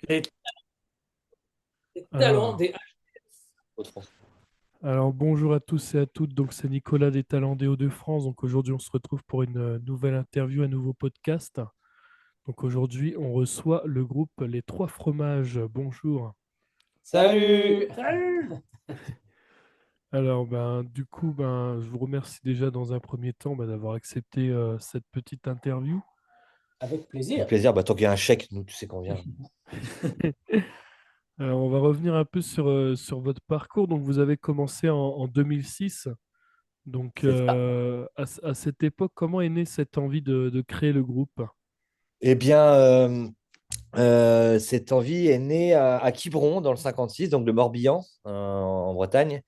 Les, les talents Alors, des Hauts-de-France. alors, bonjour à tous et à toutes. Donc, c'est Nicolas des Talents des Hauts-de-France. Donc, aujourd'hui, on se retrouve pour une nouvelle interview, un nouveau podcast. Donc, aujourd'hui, on reçoit le groupe Les Trois Fromages. Bonjour. Salut! Salut. Alors, du coup, je vous remercie déjà dans un premier temps d'avoir accepté cette petite interview. Avec Avec plaisir. plaisir. Bah, tant qu'il y a un chèque, nous, tu sais qu'on vient. Alors, on va revenir un peu sur votre parcours. Donc, vous avez commencé en 2006. Donc, C'est ça. à cette époque, comment est née cette envie de créer le groupe? Eh bien, cette envie est née à Quiberon, dans le 56, donc le Morbihan, en Bretagne.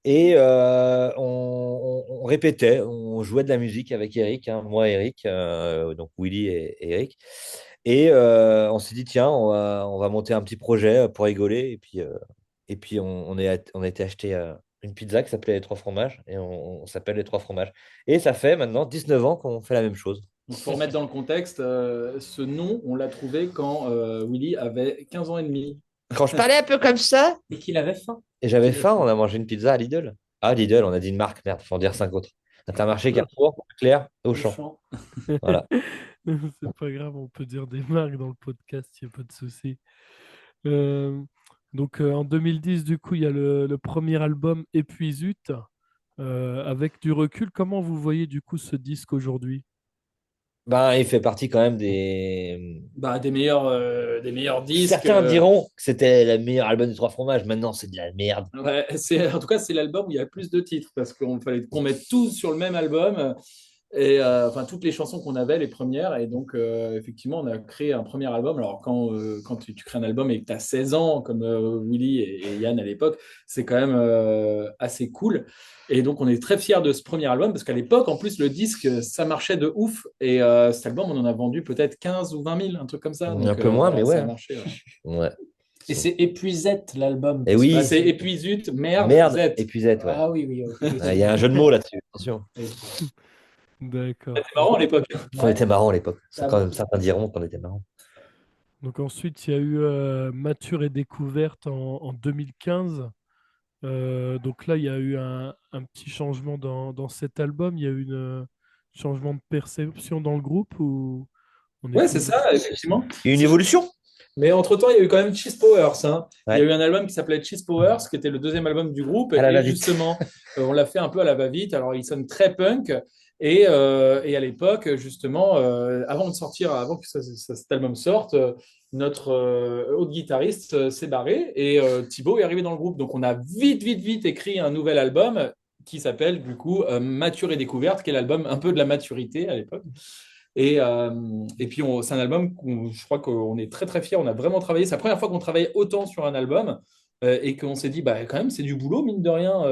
Et on répétait, on jouait de la musique avec Eric, hein, moi et Eric, donc Willy et Eric. Et on s'est dit, tiens, on va monter un petit projet pour rigoler. Et puis on a été acheter une pizza qui s'appelait Les Trois Fromages. Et on s'appelle Les Trois Fromages. Et ça fait maintenant 19 ans qu'on fait la même chose. Donc, pour remettre dans le contexte, ce nom, on l'a trouvé quand Willy avait 15 ans et demi. Quand je parlais un peu comme ça, Et qu'il avait faim. et j'avais faim, on a mangé une pizza à Lidl. Ah, Lidl, on a dit une marque, merde, faut en dire cinq autres. Intermarché, Carrefour, Claire, Au Auchan. champ. Voilà. C'est pas grave, on peut dire des marques dans le podcast, il n'y a pas de souci. Euh, en 2010, du coup, il y a le premier album Épuisute. Avec du recul, comment vous voyez du coup ce disque aujourd'hui? Ben, il fait partie quand même des. Bah, des meilleurs disques. Certains diront que c'était le meilleur album des Trois Fromages. Maintenant, c'est de la merde. Ouais, en tout cas, c'est l'album où il y a le plus de titres parce qu'on fallait qu'on mette tous sur le même album. Et enfin, toutes les chansons qu'on avait, les premières. Et donc, effectivement, on a créé un premier album. Alors, quand tu crées un album et que tu as 16 ans, comme Willy et Yann à l'époque, c'est quand même assez cool. Et donc, on est très fiers de ce premier album parce qu'à l'époque, en plus, le disque, ça marchait de ouf. Et cet album, on en a vendu peut-être 15 ou 20 000, un truc comme ça. Un Donc, peu moins, mais voilà, ouais, ça a hein. marché. Ouais. Ouais. Et c'est Épuisette l'album, Et parce que Bah, oui, c'est épuisute, merde, merde, Z. épuisette, ouais. ah oui, oui, ok, Il y a un jeu de mots là-dessus, attention. oui. D'accord. C'était marrant à l'époque. On Ouais, était marrant à l'époque. ça a Quand même, beaucoup. certains diront qu'on était marrant. Donc ensuite, il y a eu Mature et Découverte en 2015. Donc là, il y a eu un petit changement dans cet album. Il y a eu un changement de perception dans le groupe ou on est Ouais, c'est toujours... ça, effectivement. Il y a une évolution? Mais entre-temps, il y a eu quand même Cheese Powers, hein. Il y a Ouais. eu un album qui s'appelait Cheese Powers, qui était le deuxième album du groupe. À la Et va-vite. justement, on l'a fait un peu à la va-vite. Alors, il sonne très punk. Et à l'époque, justement, avant de sortir, avant que cet album sorte, notre autre guitariste s'est barré et Thibaut est arrivé dans le groupe. Donc, on a vite, vite, vite écrit un nouvel album qui s'appelle, du coup, Mature et Découverte, qui est l'album un peu de la maturité à l'époque. Et puis, c'est un album où je crois qu'on est très, très fiers. On a vraiment travaillé. C'est la première fois qu'on travaille autant sur un album et qu'on s'est dit, bah, quand même, c'est du boulot, mine de rien.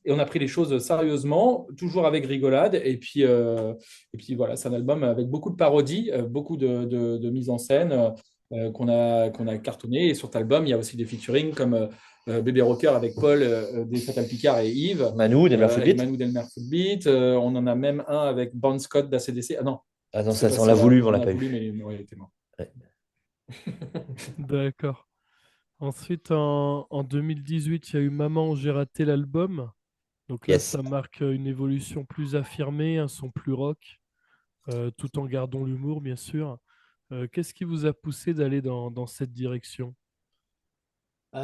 Et on a pris les choses sérieusement, toujours avec rigolade. Et puis voilà, c'est un album avec beaucoup de parodies, beaucoup de mise en scène qu'on a cartonné. Et sur cet album, il y a aussi des featuring comme Bébé Rocker avec Paul des Fatal Picard et Yves Manu, des Mers et Footbeat. Manu Delmer Footbeat. On en a même un avec Bon Scott d'ACDC. Ah non, Ah non, c'est ça, pas on l'a celui-là. voulu, mais on On l'a a pas voulu, eu. mais ouais, il était mort. Ouais. D'accord. Ensuite, en 2018, il y a eu Maman, j'ai raté l'album. Donc là, Yes. ça marque une évolution plus affirmée, un son plus rock, tout en gardant l'humour, bien sûr. Qu'est-ce qui vous a poussé d'aller dans cette direction?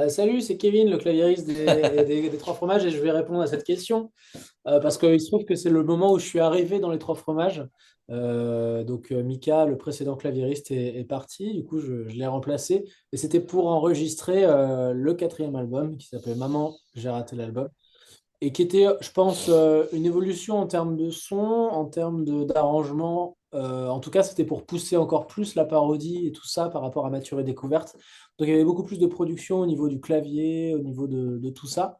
Salut, c'est Kevin, le claviériste des Trois Fromages, et je vais répondre à cette question parce qu'il se trouve que c'est le moment où je suis arrivé dans les Trois Fromages. Mika, le précédent claviériste, est parti, du coup, je l'ai remplacé, et c'était pour enregistrer le quatrième album qui s'appelle Maman, j'ai raté l'album, et qui était, je pense, une évolution en termes de son, en termes d'arrangement. En tout cas, c'était pour pousser encore plus la parodie et tout ça par rapport à Mature et Découverte. Donc, il y avait beaucoup plus de production au niveau du clavier, au niveau de tout ça.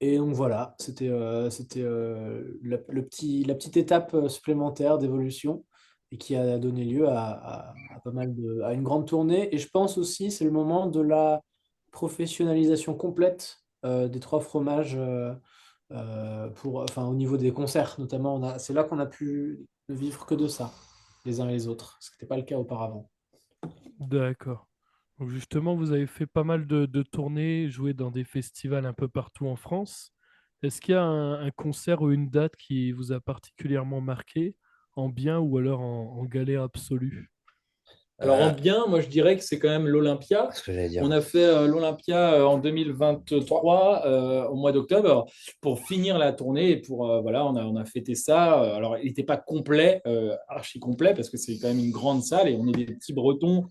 Et donc voilà, c'était la petite étape supplémentaire d'évolution et qui a donné lieu à pas mal à une grande tournée. Et je pense aussi, c'est le moment de la professionnalisation complète des Trois Fromages enfin, au niveau des concerts notamment. C'est là qu'on a pu ne vivre que de ça, les uns et les autres, ce qui n'était pas le cas auparavant. D'accord. Donc justement, vous avez fait pas mal de tournées, joué dans des festivals un peu partout en France. Est-ce qu'il y a un concert ou une date qui vous a particulièrement marqué, en bien ou alors en galère absolue? Alors en Euh, bien, moi je dirais que c'est quand même l'Olympia. ce que j'allais dire. On a fait l'Olympia en 2023 au mois d'octobre pour finir la tournée et pour voilà, on a fêté ça. Alors il n'était pas complet, archi complet parce que c'est quand même une grande salle et on est des petits Bretons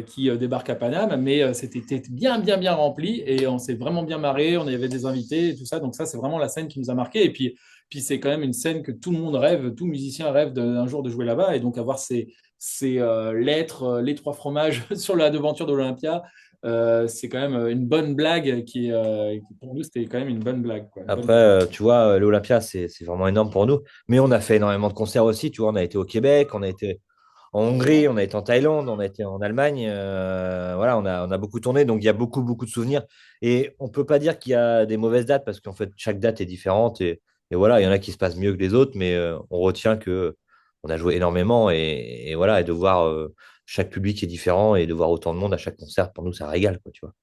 qui débarquent à Paname, mais c'était bien bien bien rempli et on s'est vraiment bien marré. On avait des invités et tout ça, donc ça c'est vraiment la scène qui nous a marqué. Et puis c'est quand même une scène que tout le monde rêve, tout musicien rêve d'un jour de jouer là-bas et donc avoir ces lettres, les trois fromages sur la devanture de l'Olympia. C'est quand même une bonne blague pour nous, c'était quand même une bonne blague, quoi, une bonne Après, blague. tu vois, l'Olympia, c'est vraiment énorme pour nous. Mais on a fait énormément de concerts aussi. Tu vois, on a été au Québec, on a été en Hongrie, on a été en Thaïlande, on a été en Allemagne. Voilà, on a beaucoup tourné. Donc, il y a beaucoup, beaucoup de souvenirs. Et on ne peut pas dire qu'il y a des mauvaises dates parce qu'en fait, chaque date est différente. Et voilà, il y en a qui se passent mieux que les autres. Mais on retient que on a joué énormément. Et voilà, et de voir chaque public est différent et de voir autant de monde à chaque concert, pour nous, ça régale, quoi, tu vois.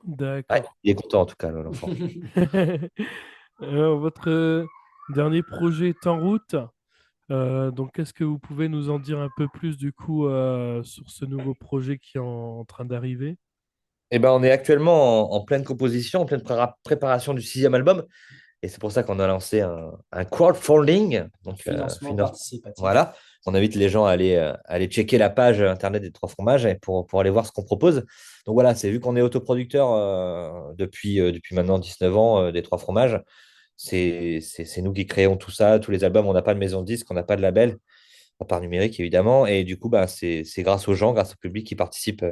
Ouais, D'accord. il est content, en tout cas, l'enfant. Votre dernier projet est en route. Donc, est-ce que vous pouvez nous en dire un peu plus du coup sur ce nouveau projet qui est en train d'arriver? Eh ben, on est actuellement en pleine composition, en pleine préparation du sixième album. Et c'est pour ça qu'on a lancé un crowdfunding. Donc, Financement participatif. voilà. On invite les gens à aller checker la page internet des Trois Fromages pour aller voir ce qu'on propose. Donc voilà, c'est vu qu'on est autoproducteur depuis maintenant 19 ans des Trois Fromages. C'est nous qui créons tout ça, tous les albums. On n'a pas de maison de disque, on n'a pas de label, à part numérique évidemment. Et du coup, bah, c'est grâce aux gens, grâce au public qui participent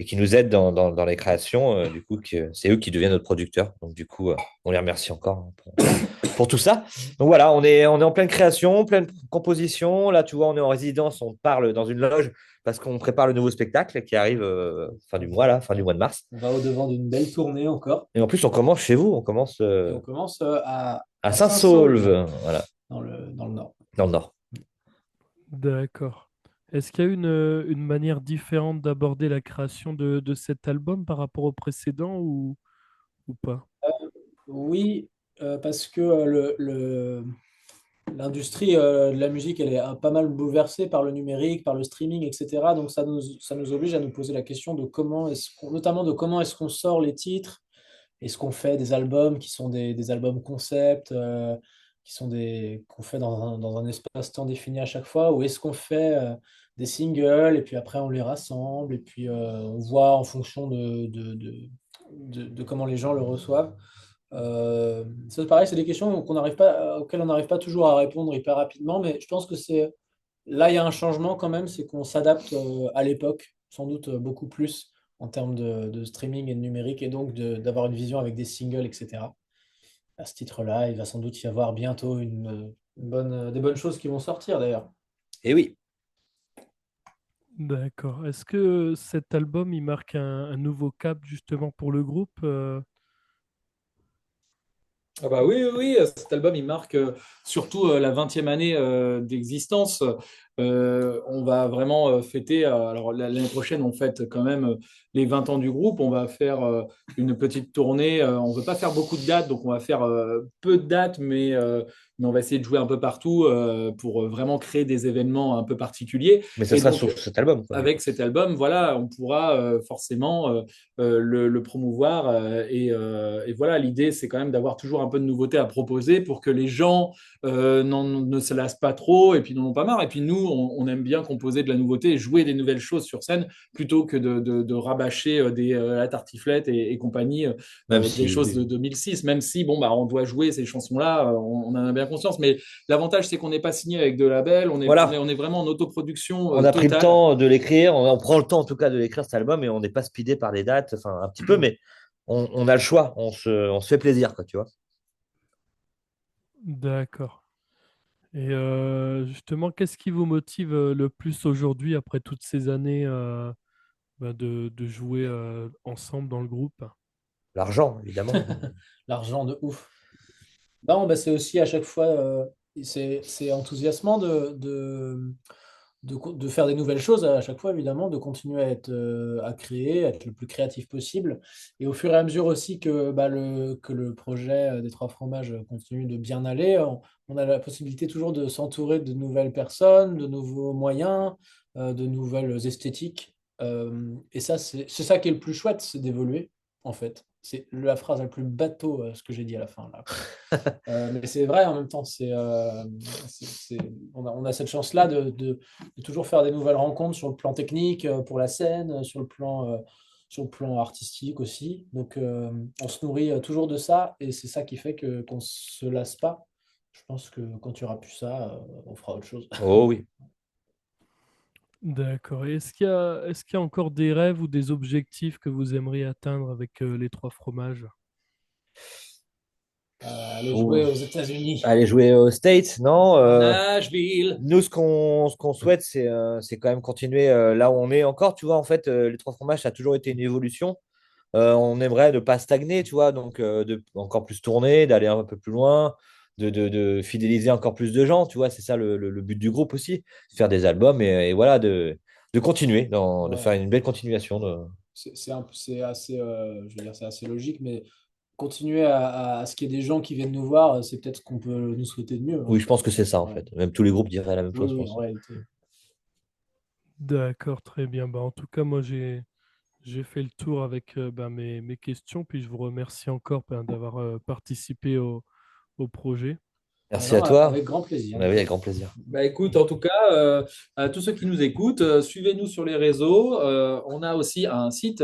et qui nous aident dans les créations. Du coup, que c'est eux qui deviennent notre producteur. Donc, du coup, on les remercie encore pour tout ça. Donc, voilà, on est en pleine création, pleine composition. Là, tu vois, on est en résidence, on parle dans une loge parce qu'on prépare le nouveau spectacle qui arrive fin du mois, là, fin du mois de mars. On va au-devant d'une belle tournée encore. Et en plus, on commence chez vous, on commence Et on commence à à Saint-Saulve, Saint-Saulve, voilà, dans le nord. dans le nord. D'accord. Est-ce qu'il y a une manière différente d'aborder la création de cet album par rapport au précédent ou pas? Oui, parce que l'industrie de la musique, elle est pas mal bouleversée par le numérique, par le streaming, etc. Donc ça nous oblige à nous poser la question de notamment de comment est-ce qu'on sort les titres. Est-ce qu'on fait des albums qui sont des albums concept, qu'on fait dans un espace-temps défini à chaque fois, ou est-ce qu'on fait des singles et puis après on les rassemble et puis on voit en fonction de comment les gens le reçoivent. Ça, pareil, c'est des questions auxquelles on n'arrive pas toujours à répondre hyper rapidement, mais je pense que là, il y a un changement quand même, c'est qu'on s'adapte à l'époque, sans doute beaucoup plus en termes de streaming et de numérique, et donc d'avoir une vision avec des singles, etc. À ce titre-là, il va sans doute y avoir bientôt des bonnes choses qui vont sortir d'ailleurs. Et oui. D'accord. Est-ce que cet album, il marque un nouveau cap justement pour le groupe? Ah bah oui, oui, oui, cet album, il marque surtout la 20e année d'existence. On va vraiment fêter, alors l'année prochaine, on fête quand même les 20 ans du groupe. On va faire une petite tournée. On ne veut pas faire beaucoup de dates, donc on va faire peu de dates, mais on va essayer de jouer un peu partout pour vraiment créer des événements un peu particuliers. Mais ça Et sera donc, sur cet album, quoi, du coup. avec cet album, voilà, on pourra forcément le promouvoir. Et voilà, l'idée, c'est quand même d'avoir toujours un peu de nouveauté à proposer pour que les gens ne se lassent pas trop et puis n'en ont pas marre. Et puis nous, on aime bien composer de la nouveauté et jouer des nouvelles choses sur scène plutôt que de rabâcher la tartiflette et compagnie Même des choses de si 2006, même si bon, bah, on doit jouer ces chansons-là, on en a bien conscience. Mais l'avantage, c'est qu'on n'est pas signé avec de label, voilà, on est vraiment en autoproduction on a pris le totale. temps de l'écrire, on prend le temps en tout cas de l'écrire cet album et on n'est pas speedé par des dates, enfin un petit peu, mais on a le choix, on se fait plaisir, quoi, tu vois. D'accord. Et justement, qu'est-ce qui vous motive le plus aujourd'hui, après toutes ces années de jouer ensemble dans le groupe? L'argent, évidemment. L'argent de ouf. Non, bah, c'est aussi à chaque fois, c'est enthousiasmant de faire des nouvelles choses à chaque fois, évidemment, de continuer à créer, à être le plus créatif possible. Et au fur et à mesure aussi que le projet des Trois Fromages continue de bien aller, on a la possibilité toujours de s'entourer de nouvelles personnes, de nouveaux moyens, de nouvelles esthétiques. Et ça, c'est ça qui est le plus chouette, c'est d'évoluer, en fait. C'est la phrase la plus bateau, ce que j'ai dit à la fin, là. Mais c'est vrai en même temps, on a cette chance-là de toujours faire des nouvelles rencontres sur le plan technique, pour la scène, sur le plan artistique aussi. Donc on se nourrit toujours de ça et c'est ça qui fait qu'on ne se lasse pas. Je pense que quand tu auras plus ça, on fera autre chose. Oh oui. D'accord. Et est-ce qu'il y a encore des rêves ou des objectifs que vous aimeriez atteindre avec les trois fromages? Aller jouer aux Ouf. États-Unis. Aller jouer aux States, non? Nashville. Nous, ce qu'on souhaite, c'est quand même continuer là où on est encore. Tu vois, en fait, les trois fromages, ça a toujours été une évolution. On aimerait ne pas stagner, tu vois, donc de encore plus tourner, d'aller un peu plus loin, de fidéliser encore plus de gens, tu vois, c'est ça le but du groupe aussi, faire des albums et voilà, de continuer, de Ouais. faire une belle continuation. C'est assez, je veux dire, c'est assez logique, mais continuer à ce qu'il y ait des gens qui viennent nous voir, c'est peut-être ce qu'on peut nous souhaiter de mieux, Oui, hein. je pense que c'est ça, en Ouais. fait. Même tous les groupes diraient la même Oui, chose, je oui, en pense. réalité. D'accord, très bien. Bah, en tout cas, moi, j'ai fait le tour avec mes questions, puis je vous remercie encore d'avoir participé au projet. Ah Merci à non, toi. avec grand plaisir, Oui, avec Nico. grand plaisir. Bah écoute, en tout cas, à tous ceux qui nous écoutent, suivez-nous sur les réseaux. On a aussi un site,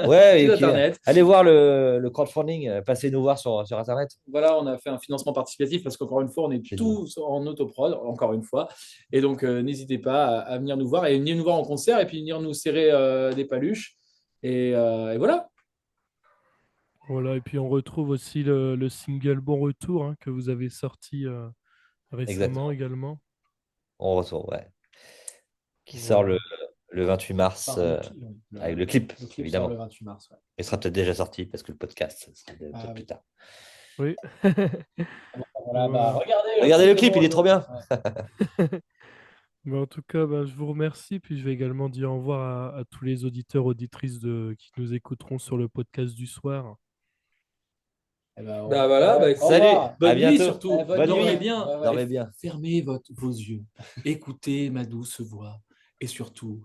Ouais, site et internet. allez voir le crowdfunding, passez nous voir sur Internet. Voilà, on a fait un financement participatif parce qu'encore une fois, on est Génial. tous en autoprod, encore une fois. Et donc, n'hésitez pas à venir nous voir et venir nous voir en concert et puis venir nous serrer des paluches. Et voilà. Voilà, et puis on retrouve aussi le single Bon Retour hein, que vous avez sorti récemment Exactement. également. On retourne, ouais. Qui sort Voilà. le 28 mars Enfin, avec le clip, le clip sort le évidemment. 28 mars. Ouais. Il sera peut-être déjà sorti parce que le podcast, ça sera Ah peut-être plus oui. tard. Oui. Voilà, bah, Voilà. regardez le Regardez clip le de clip, Bon il est trop Retour. bien. Ouais. Mais en tout cas, je vous remercie. Puis je vais également dire au revoir à tous les auditeurs, auditrices qui nous écouteront sur le podcast du soir. Eh ben, Bah voilà, bah au écoute, Salut, revoir. à bonne nuit bientôt. surtout. Bonne Bonne Dormez nuit. nuit. bien. Ouais, ouais. Et Dormez bien. fermez vos yeux. Écoutez ma douce voix. Et surtout,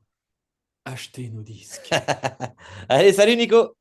achetez nos disques. Allez, salut Nico.